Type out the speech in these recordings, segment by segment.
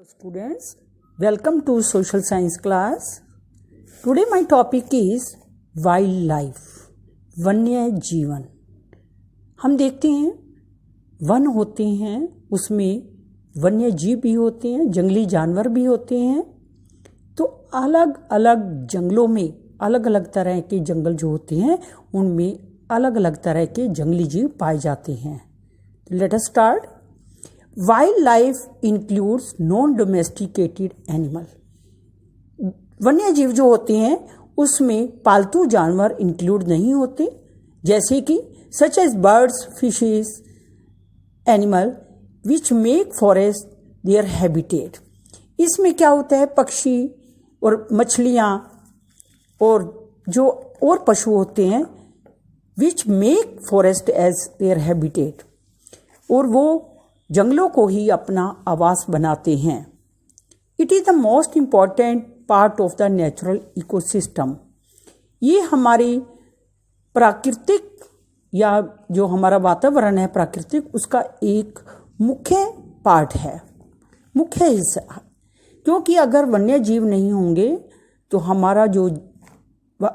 Students, welcome to social science class. Today my topic is wildlife, वन्य जीवन. हम देखते हैं वन होते हैं, उसमें वन्य जीव भी होते हैं, जंगली जानवर भी होते हैं. तो अलग अलग जंगलों में अलग अलग तरह के जंगल जो होते हैं उनमें अलग अलग तरह के जंगली जीव पाए जाते हैं. Let us start. Wild life includes non domesticated animal. वन्य जीव जो होते हैं उसमें पालतू जानवर इंक्लूड नहीं होते, जैसे कि such as birds, fishes, animal which make forest there habitat. इसमें क्या होता है, पक्षी और मछलियाँ और जो और पशु होते हैं which make forest as their habitat, और वो जंगलों को ही अपना आवास बनाते हैं. It is the most important part of the natural ecosystem. ये हमारी प्राकृतिक या जो हमारा वातावरण है प्राकृतिक, उसका एक मुख्य पार्ट है, मुख्य हिस्सा. क्योंकि अगर वन्य जीव नहीं होंगे तो हमारा जो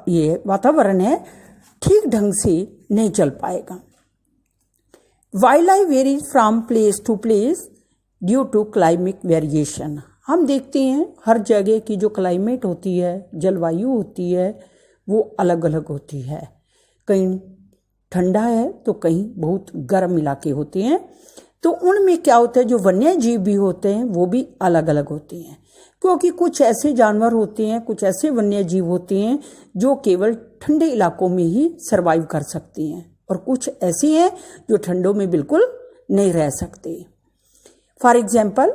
ये वातावरण है ठीक ढंग से नहीं चल पाएगा. Wildlife varies from place to place due to climate variation. हम देखते हैं हर जगह की जो क्लाइमेट होती है, जलवायु होती है, वो अलग अलग होती है. कहीं ठंडा है तो कहीं बहुत गर्म इलाके होते हैं. तो उनमें क्या होता है, जो वन्य जीव भी होते हैं वो भी अलग अलग होते हैं. क्योंकि कुछ ऐसे जानवर होते हैं, कुछ ऐसे वन्य जीव होते हैं जो केवल ठंडे इलाकों में ही सर्वाइव कर सकते हैं, और कुछ ऐसी हैं जो ठंडों में बिल्कुल नहीं रह सकते. For example,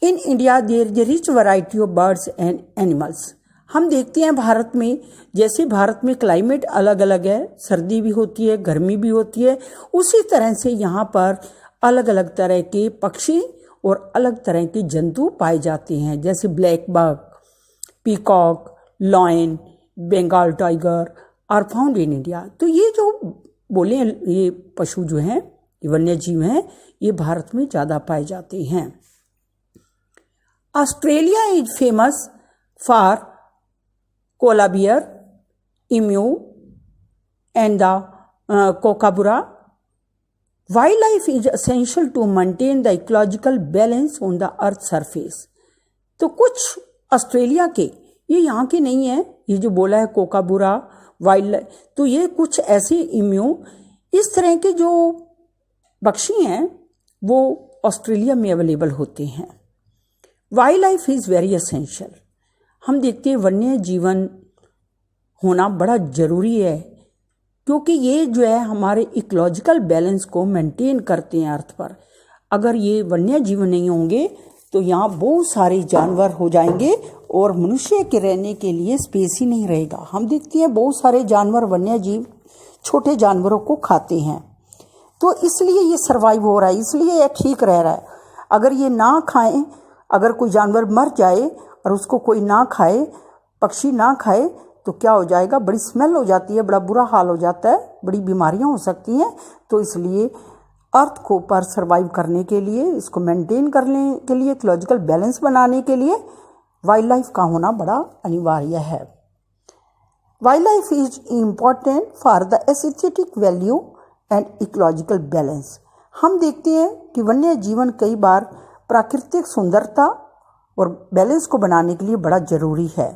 in India there is a rich variety of birds and animals. हम देखते हैं भारत में, जैसे भारत में क्लाइमेट अलग अलग है, सर्दी भी होती है, गर्मी भी होती है, उसी तरह से यहाँ पर अलग अलग तरह के पक्षी और अलग तरह के जंतु पाए जाते हैं, जैसे black buck, peacock, lion, Bengal tiger are found in India. तो ये जो बोले ये पशु जो हैं, ये वन्य जीव हैं, ये भारत में ज़्यादा पाए जाते हैं. Australia is famous for koala bear, emu and the kookaburra. Wild life is essential to maintain the ecological balance on the earth surface. तो कुछ ऑस्ट्रेलिया के, ये यहाँ के नहीं है, ये जो बोला है कोकाबुरा वाइल्ड लाइफ, तो ये कुछ ऐसे इम्यू इस तरह के जो पक्षी हैं वो ऑस्ट्रेलिया में अवेलेबल होते हैं. Wild life is very essential. हम देखते हैं वन्य जीवन होना बड़ा ज़रूरी है, क्योंकि ये जो है हमारे इकोलॉजिकल बैलेंस को मेंटेन करते हैं अर्थ पर. अगर ये वन्य जीव नहीं होंगे तो यहाँ बहुत सारे जानवर हो जाएंगे और मनुष्य के रहने के लिए स्पेस ही नहीं रहेगा. हम देखते हैं बहुत सारे जानवर, वन्य जीव छोटे जानवरों को खाते हैं, तो इसलिए ये सर्वाइव हो रहा है, इसलिए ये ठीक रह रहा है. अगर ये ना खाएं, अगर कोई जानवर मर जाए और उसको कोई ना खाए, पक्षी ना खाए, तो क्या हो जाएगा, बड़ी स्मेल हो जाती है, बड़ा बुरा हाल हो जाता है, बड़ी बीमारियां हो सकती हैं. तो इसलिए अर्थ को पर सर्वाइव करने के लिए, इसको मेंटेन करने के लिए, इकोलॉजिकल बैलेंस बनाने के लिए वाइल्ड लाइफ का होना बड़ा अनिवार्य है. Wild life is important for the aesthetic value and ecological balance. हम देखते हैं कि वन्य जीवन कई बार प्राकृतिक सुंदरता और बैलेंस को बनाने के लिए बड़ा जरूरी है.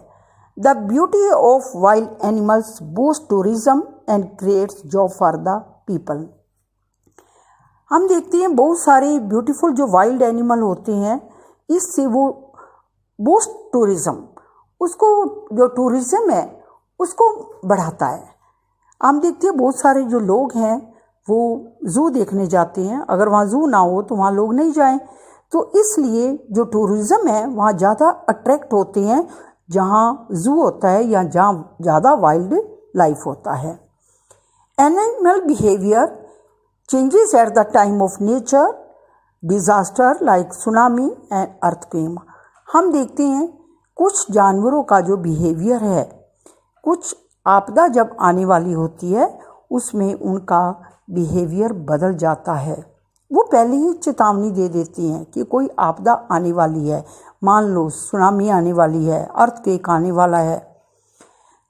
The beauty of wild animals boost tourism and creates job for the people. हम देखते हैं बहुत सारे ब्यूटीफुल जो वाइल्ड एनिमल होते हैं, इससे वो बूस्ट टूरिज्म, उसको जो टूरिज्म है उसको बढ़ाता है. हम देखते हैं बहुत सारे जो लोग हैं वो जू देखने जाते हैं, अगर वहाँ जू ना हो तो वहाँ लोग नहीं जाएं. तो इसलिए जो टूरिज्म है वहाँ ज़्यादा अट्रैक्ट होते हैं जहाँ जू होता है या जहाँ ज़्यादा वाइल्ड लाइफ होता है. Animal behaviour changes at the time of nature disaster like tsunami and earthquake. हम देखते हैं कुछ जानवरों का जो बिहेवियर है, कुछ आपदा जब आने वाली होती है उसमें उनका बिहेवियर बदल जाता है. वो पहले ही चेतावनी दे देती हैं कि कोई आपदा आने वाली है, मान लो सुनामी आने वाली है, अर्थक्वेक आने वाला है।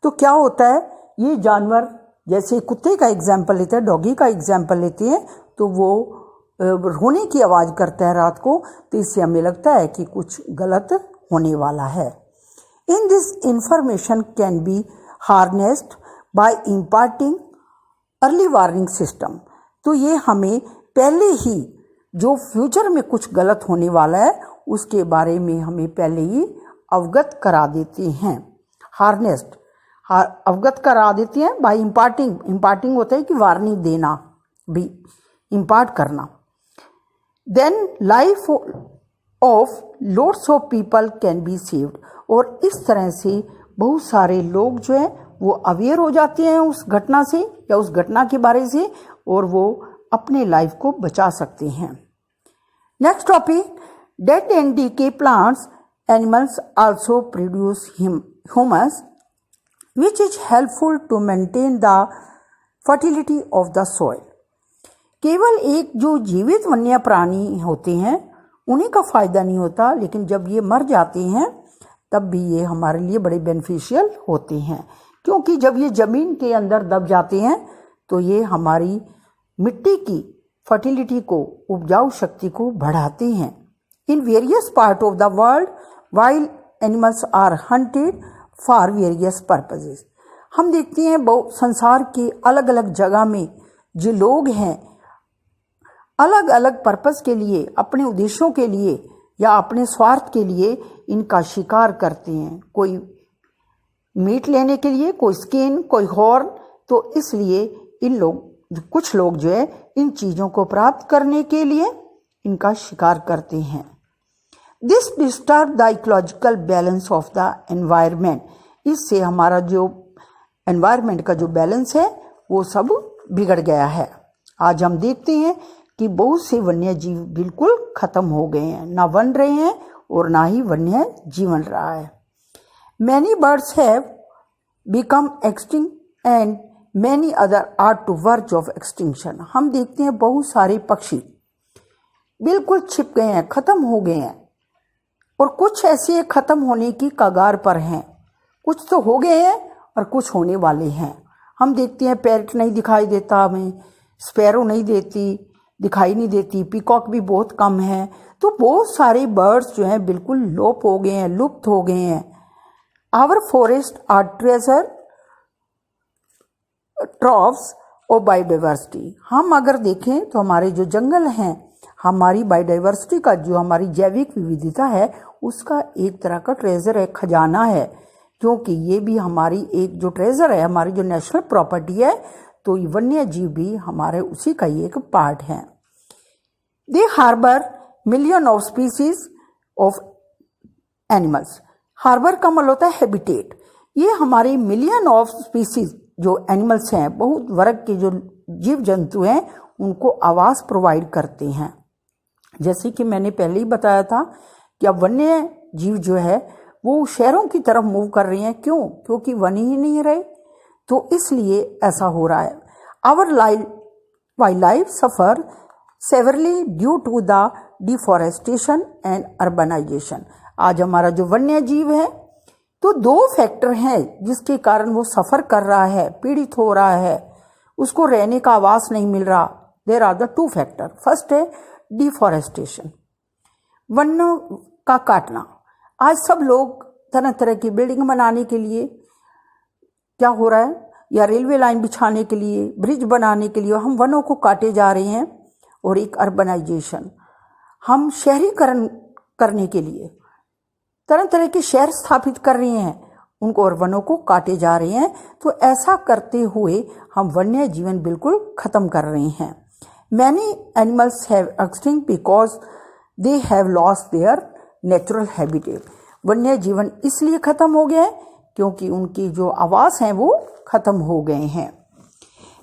तो क्या होता है, ये जानवर जैसे कुत्ते का एग्जाम्पल लेते हैं, डॉगी का एग्जाम्पल लेते हैं, तो वो रोने की आवाज़ करता है रात को, तो इससे हमें लगता है कि कुछ गलत होने वाला है। In this information can be harnessed by imparting early warning system. तो ये हमें पहले ही जो फ्यूचर में कुछ गलत होने वाला है उसके बारे में हमें पहले ही अवगत करा देते हैं। हार्नेस्ड अवगत करा देती हैं बाय इम्पार्टिंग। इम्पार्टिंग होता है कि वार्निंग देना, भी इम्पार्ट करना। Then life of loads of people can be saved. और इस तरह से बहुत सारे लोग जो हैं वो अवेयर हो जाते हैं उस घटना से या उस घटना के बारे से, और वो अपने लाइफ को बचा सकते हैं। Next topic, dead and decay plants animals also produce humus which is helpful to maintain the fertility of the soil। केवल एक जो जीवित वन्य प्राणी होते हैं उन्हीं का फायदा नहीं होता, लेकिन जब ये मर जाते हैं तब भी ये हमारे लिए बड़े बेनिफिशियल होते हैं, क्योंकि जब ये ज़मीन के अंदर दब जाते हैं तो ये हमारी मिट्टी की फर्टिलिटी को, उपजाऊ शक्ति को बढ़ाते हैं। In various part of the world wild animals are hunted for various purposes. हम देखते हैं संसार के अलग अलग जगह में जो लोग हैं अलग अलग पर्पस के लिए, अपने उद्देश्यों के लिए या अपने स्वार्थ के लिए इनका शिकार करते हैं। कोई मीट लेने के लिए, कोई स्किन, कोई हॉर्न। तो इसलिए कुछ लोग जो है इन चीज़ों को प्राप्त करने के लिए इनका शिकार करते हैं। This disturb the ecological balance of the environment. इससे हमारा जो एनवायरनमेंट का जो बैलेंस है वो सब बिगड़ गया है। आज हम देखते हैं कि बहुत से वन्य जीव बिल्कुल खत्म हो गए हैं, ना बन रहे हैं और ना ही वन्य जीवन रहा है। Many birds have become extinct and many other are to verge of extinction. हम देखते हैं बहुत सारे पक्षी बिल्कुल छिप गए हैं, खत्म हो गए हैं, और कुछ ऐसे खत्म होने की कगार पर हैं। कुछ तो हो गए हैं और कुछ होने वाले हैं। हम देखते हैं पैरट नहीं दिखाई देता हमें, स्पैरो नहीं दिखाई नहीं देती, पीकॉक भी बहुत कम है। तो बहुत सारे बर्ड्स जो हैं बिल्कुल लोप हो गए हैं, लुप्त हो गए हैं। Our forest are treasure troves of biodiversity. हम अगर देखें तो हमारे जो जंगल हैं, हमारी बायोडाइवर्सिटी का जो हमारी जैविक विविधता है उसका एक तरह का ट्रेजर है, खजाना है, क्योंकि ये भी हमारी एक जो ट्रेजर है, हमारी जो नेशनल प्रॉपर्टी है। तो वन्य जीव भी हमारे उसी का ही एक पार्ट है। They harbour million of species of animals. Harbour का मतलब होता है हैबिटेट। ये हमारे मिलियन ऑफ स्पीसीज जो एनिमल्स हैं, बहुत वर्ग के जो जीव जंतु हैं, उनको आवास प्रोवाइड करते हैं। जैसे कि मैंने पहले ही बताया था कि अब वन्य जीव जो है वो शहरों की तरफ मूव कर रहे हैं। क्यों? क्योंकि वन ही नहीं रहे, तो इसलिए ऐसा हो रहा है। Our wildlife suffer severely due to the deforestation and urbanisation. आज हमारा जो वन्य जीव है तो दो फैक्टर हैं जिसके कारण वो सफ़र कर रहा है, पीड़ित हो रहा है, उसको रहने का आवास नहीं मिल रहा। There are the two factor. First है डिफॉरेस्टेशन, वनों का काटना। आज सब लोग तरह तरह की बिल्डिंग बनाने के लिए क्या हो रहा है, या रेलवे लाइन बिछाने के लिए, ब्रिज बनाने के लिए हम वनों को काटे जा रहे हैं। और एक अर्बनाइजेशन, हम शहरीकरण करने के लिए तरह तरह के शहर स्थापित कर रहे हैं, उनको और वनों को काटे जा रहे हैं। तो ऐसा करते हुए हम वन्य जीवन बिल्कुल खत्म कर रहे हैं। Many animals have extinct because they have lost their natural habitat. वन्य जीवन इसलिए खत्म हो गया है क्योंकि उनकी जो आवास हैं वो खत्म हो गए हैं।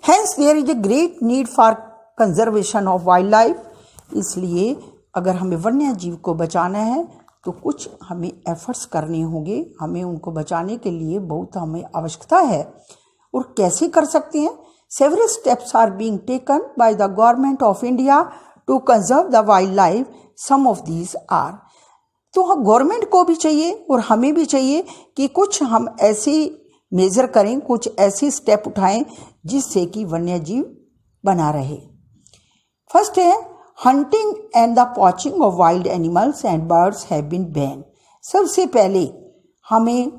Hence there is a great need for conservation of wildlife. इसलिए अगर हमें वन्य जीव को बचाना है तो कुछ हमें एफर्ट्स करने होंगे, हमें उनको बचाने के लिए बहुत हमें आवश्यकता है। और कैसे कर सकते हैं? Several steps are being taken by the government of India to conserve the wildlife. Some of these are. तो गवर्नमेंट को भी चाहिए और हमें भी चाहिए कि कुछ हम ऐसी मेजर करें, कुछ ऐसे स्टेप उठाएं जिससे कि वन्य जीव बना रहे। फर्स्ट है hunting and the poaching of wild animals and birds have been ban. सबसे पहले हमें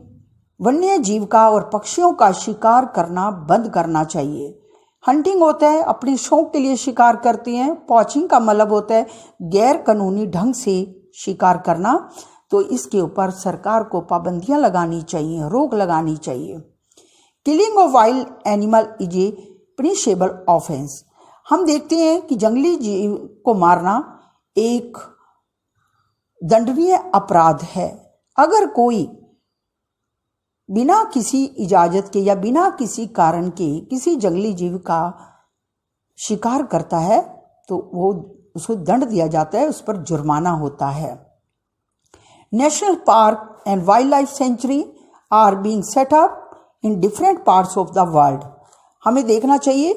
वन्य जीव का और पक्षियों का शिकार करना बंद करना चाहिए। हंटिंग होता है अपने शौक के लिए शिकार करते हैं, पॉचिंग का मतलब होता है गैर कानूनी ढंग से शिकार करना। तो इसके ऊपर सरकार को पाबंदियां लगानी चाहिए, रोक लगानी चाहिए। Killing of wild animal is a punishable offence. हम देखते हैं कि जंगली जीव को मारना एक दंडनीय अपराध है। अगर कोई बिना किसी इजाजत के या बिना किसी कारण के किसी जंगली जीव का शिकार करता है तो वो उसको दंड दिया जाता है, उस पर जुर्माना होता है। National park and wildlife sanctuary are being set up in different parts of the world. हमें देखना चाहिए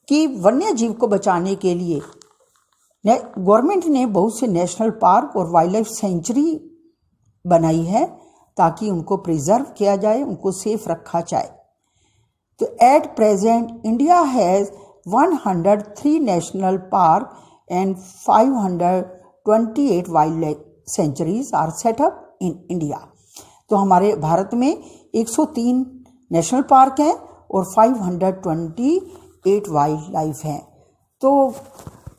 कि वन्य जीव को बचाने के लिए गवर्नमेंट ने बहुत से नेशनल पार्क और वाइल्ड लाइफ सेंचुरी बनाई है ताकि उनको प्रिजर्व किया जाए, उनको सेफ रखा जाए। तो at present India has 103 national park and 528 wildlife sanctuaries are set up in India. तो हमारे भारत में 103 नेशनल पार्क हैं और 528 वाइल्ड लाइफ हैं। तो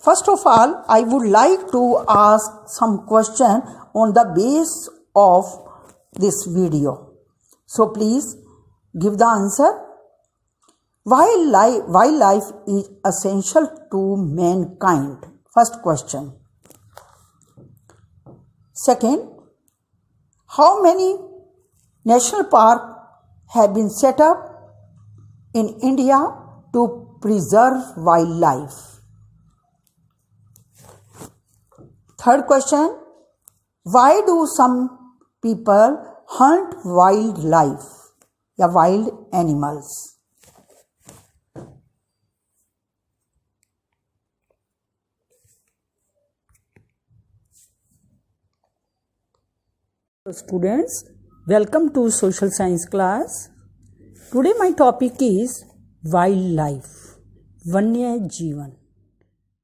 first of all I would like to ask some question on the base of this video, so please give the answer. Wildlife is essential to mankind. First question. Second, how many national parks have been set up in India to preserve wildlife? Third question, why do some people hunt wildlife या wild animals? Students, welcome to social science class. Today my topic is wildlife, वन्य जीवन।